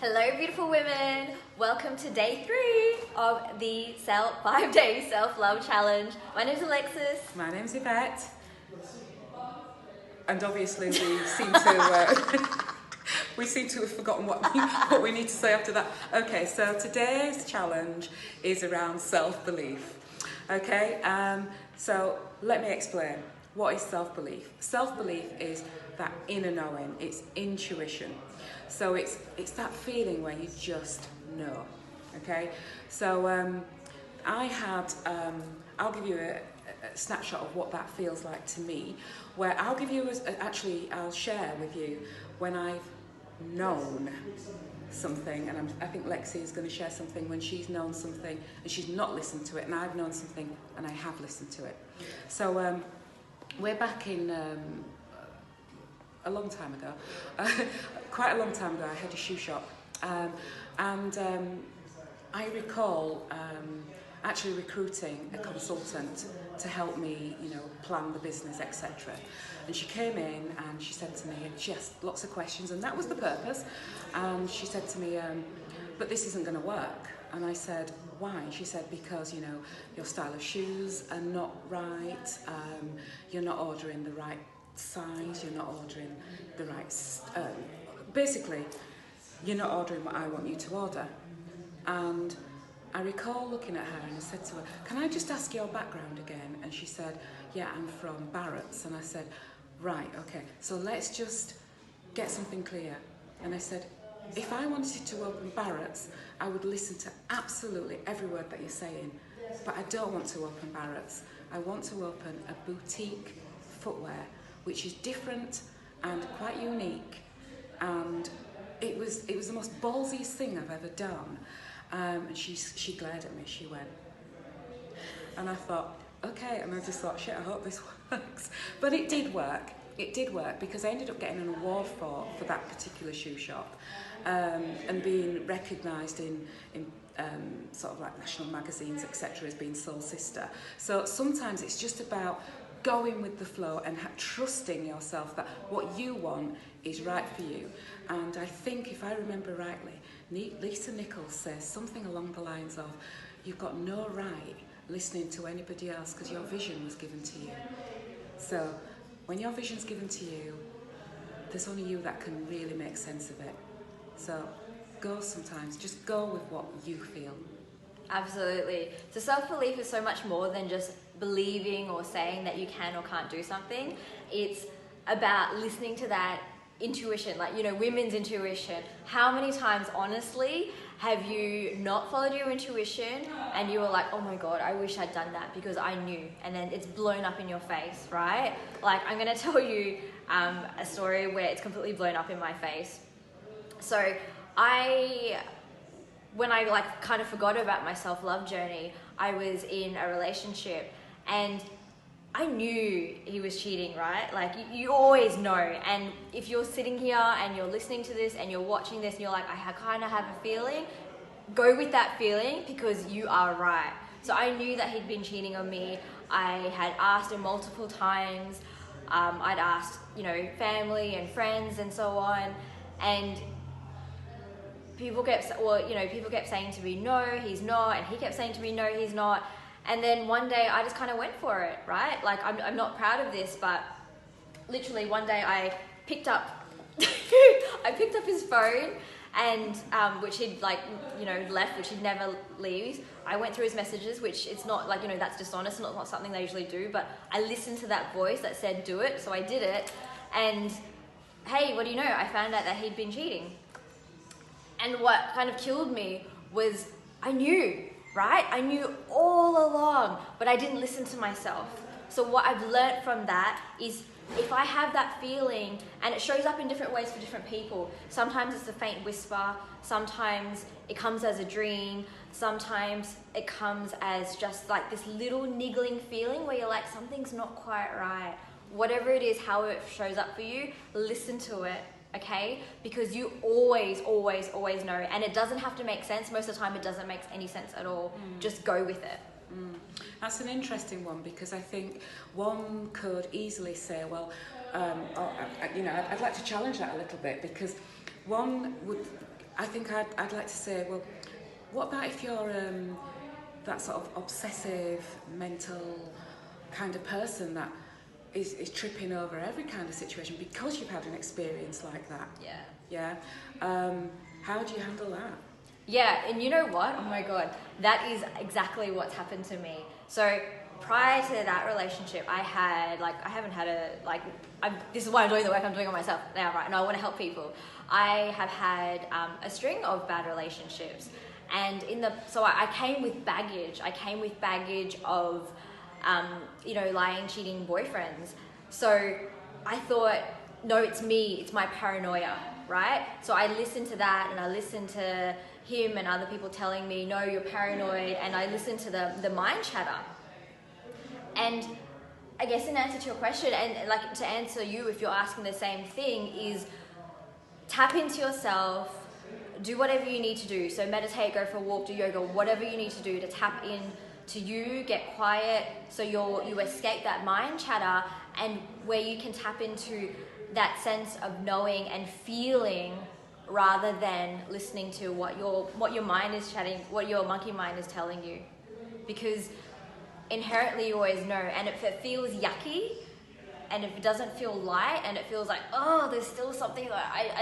Hello, beautiful women. Welcome to day 3 of the 5-day self-love challenge. My name's Alexis. My name's Yvette. And obviously we seem to have forgotten what we need to say after that. Okay, so today's challenge is around self-belief. Okay, so let me explain. What is self-belief? Self-belief is that inner knowing, it's intuition. So it's that feeling where you just know. Okay, so I'll give you a snapshot of what that feels like to me, where I'll give you I'll share with you when I've known something, and I think Lexi is going to share something when she's known something and she's not listened to it, and I've known something and I have listened to it. So we're back in a long time ago, quite a long time ago. I had a shoe shop, and I recall actually recruiting a consultant to help me, plan the business, etc. And she came in and she said to me, and she asked lots of questions, and that was the purpose. And she said to me, but this isn't going to work. And I said, why? She said, because, your style of shoes are not right, you're not ordering the right size, you're not ordering the right, basically, you're not ordering what I want you to order. And I recall looking at her and I said to her, can I just ask your background again? And she said, yeah, I'm from Barrett's. And I said, right, okay, so let's just get something clear. And I said, if I wanted to open Barrett's, I would listen to absolutely every word that you're saying, but I don't want to open Barrett's. I want to open a boutique footwear, which is different and quite unique. And it was the most ballsiest thing I've ever done. And she glared at me, she went. And I thought, okay, and I just thought, shit, I hope this works. But it did work. It did work because I ended up getting an award for that particular shoe shop, and being recognised in sort of like national magazines, etc., as being Soul Sister. So sometimes it's just about going with the flow and trusting yourself that what you want is right for you. And I think, if I remember rightly, Lisa Nichols says something along the lines of, you've got no right listening to anybody else because your vision was given to you. So when your vision's given to you, there's only you that can really make sense of it. So just go with what you feel. Absolutely. So self-belief is so much more than just believing or saying that you can or can't do something. It's about listening to that intuition, like, women's intuition. How many times, honestly, have you not followed your intuition and you were like, oh my God, I wish I'd done that because I knew, and then it's blown up in your face, right? Like, I'm going to tell you a story where it's completely blown up in my face. So when I kind of forgot about my self-love journey, I was in a relationship and I knew he was cheating, right? Like, you always know. And if you're sitting here and you're listening to this and you're watching this and you're like, I kind of have a feeling, go with that feeling because you are right. So I knew that he'd been cheating on me. I had asked him multiple times. I'd asked, family and friends and so on. And people kept saying to me, no, he's not. And he kept saying to me, no, he's not. And then one day I just kind of went for it, right? Like, I'm not proud of this, but literally one day I picked up his phone, and which he'd left, which he never leaves. I went through his messages, which it's not like, that's dishonest, not something they usually do, but I listened to that voice that said do it, so I did it. And hey, what do you know? I found out that he'd been cheating. And what kind of killed me was I knew. Right? I knew all along, but I didn't listen to myself. So what I've learnt from that is, if I have that feeling, and it shows up in different ways for different people. Sometimes it's a faint whisper, sometimes it comes as a dream, sometimes it comes as just like this little niggling feeling where you're like, something's not quite right. Whatever it is, how it shows up for you, listen to it. Okay? Because you always know, and it doesn't have to make sense. Most of the time it doesn't make any sense at all. Just go with it. That's an interesting one, because I think one could easily say, well, I'd like to challenge that a little bit, because one would, I think I'd like to say, well, what about if you're that sort of obsessive, mental kind of person that is tripping over every kind of situation because you've had an experience like that? Yeah. Yeah. How do you handle that? Yeah, and you know what? Oh my God, that is exactly what's happened to me. So prior to that relationship, I haven't had this is why I'm doing the work I'm doing on myself now, right? And I want to help people. I have had a string of bad relationships. And so I came with baggage. I came with baggage of, lying, cheating boyfriends. So I thought, no, it's me, it's my paranoia, right? So I listened to that, and I listened to him and other people telling me, no, you're paranoid, and I listened to the mind chatter. And I guess in answer to your question, and like to answer you if you're asking the same thing, is tap into yourself, do whatever you need to do. So meditate, go for a walk, do yoga, whatever you need to do to tap in to you, get quiet, so you escape that mind chatter, and where you can tap into that sense of knowing and feeling, rather than listening to what your mind is chatting, what your monkey mind is telling you. Because inherently you always know, and if it feels yucky, and if it doesn't feel light, and it feels like, oh, there's still something that I